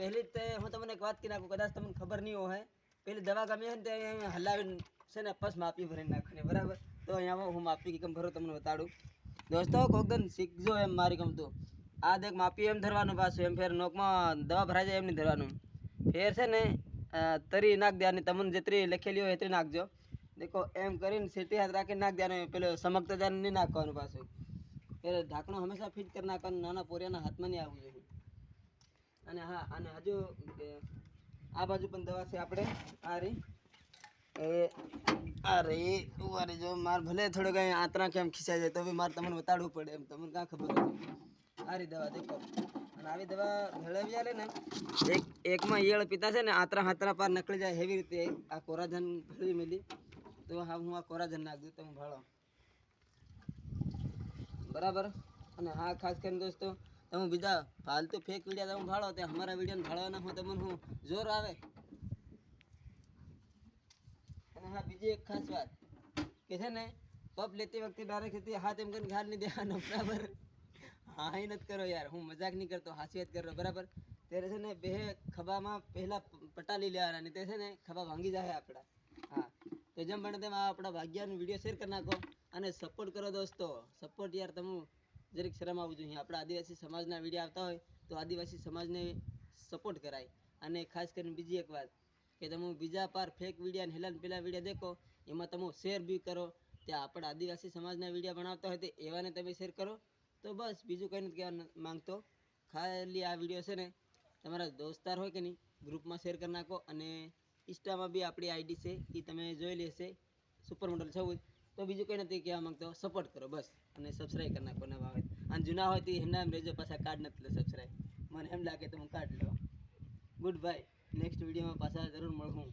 પહેલી તે હું તમને એક વાત કહી નાખું, કદાચ તમને ખબર નહીં હોય, પેલી દવા ગમી હોય ને તે હલાવીને છે ને પસ માપી ભરી નાખવાની, બરાબર? તો અહીંયા હું માપી કેમ ભરો તમને બતાડું દોસ્તો. કોકદન શીખજો એમ મારી ગમતું. આ દેખ માપી એમ ધરવાનું, પાછું એમ ફેર નોકમાં દવા ભરાઈ જાય એમ નહીં ધરવાનું. ફેર છે ને તરી નાખ દેવાની, તમને જેટલી લખેલી હોય એટલી નાખજો. દેખો એમ કરીને સીટી હાથ રાખીને નાખ દેવાનું, પેલો સમકતા જાય નહીં નાખવાનું પાછું. એટલે ઢાંકણું હંમેશા ફિટ કરી નાખવાનું, નાના પોરિયાના હાથમાં નહીં આવવું જોઈએ. અને હા, અને હજુ આ બાજુ પણ દવા છે આપણે આ રી અરે ઉવારે જો માર ભલે થોડું કંઈ આંતરા કેમ ખીચાઈ જાય તો બી મારે તમને બતાડવું પડે, એમ તમને કાં ખબર હોય. આ રી દવા દેખો, અને આવી દવા ભેળવી આલે ને એકમાં ઈયળ પીતા છે ને આંતરા હાતરા પાર નકળી જાય એવી રીતે આ કોરાજન ભેળવી મેલી. તો હા, હું આ કોરાજન નાખ દઉં, તમે ભાળો બરાબર. અને હા, ખાસ કરીને દોસ્તો તમે બીજા ફાલતુ ફેક વિડીયો તમે ભાળો તે અમારા વિડીયોને ભાળવાના હું તમને હું જોર આવે. અને હા, બીજી એક ખાસ વાત કે છે ને પપ લેતી વખતે ડાયરેક્ટ હાથ એમ કરીને ઘાલ નહીં દેવાનો, બરાબર? હા એ નથી કરો યાર, હું મજાક નહીં કરતો, હાસ્યત કરો, બરાબર? ત્યારે છે ને બે ખભામાં પહેલાં પટાલી લેવાના, અને તે છે ને ખભા ભાંગી જાય આપણા. હા, તો જેમ બને તેમ આપણા ભાગ્યાનો વિડીયો શેર કરી નાખો અને સપોર્ટ કરો દોસ્તો. સપોર્ટ યાર તમે જરીક શરમ આવવું જોઈએ. આપણા આદિવાસી સમાજના વિડીયો આવતા હોય તો આદિવાસી સમાજને સપોર્ટ કરાય. અને ખાસ કરીને બીજી એક વાત કે તમે બીજા પાર ફેક વિડીયો અને હેલાન પેલા વિડીયો દેખો, એમાં તમે શેર બી કરો. ત્યાં આપણા આદિવાસી સમાજના વિડીયો બનાવતા હોય તો એવાને તમે શેર કરો. તો બસ બીજું કંઈ નથી કહેવા માંગતો. ખાલી આ વિડીયો છે ને તમારા દોસ્તાર હોય કે નહીં ગ્રુપમાં શેર કરી નાખો. અને ઇન્સ્ટામાં બી આપણી આઈડી છે એ તમે જોઈ લેશે, સુપર મોડલ 14. તો બીજું કંઈ નથી કહેવા માંગતો, સપોર્ટ કરો બસ. અને સબસ્ક્રાઈબ કરી નાખો નવા હોય. અને જૂના હોય તો એમના એમ રહેજો, પાછા કાર્ડ નથી લે સબસ્ક્રાઈબ. મને એમ લાગે તો હું કાર્ડ લેવા. ગુડ બાય, નેક્સ્ટ વિડીયોમાં પાછા જરૂર મળું.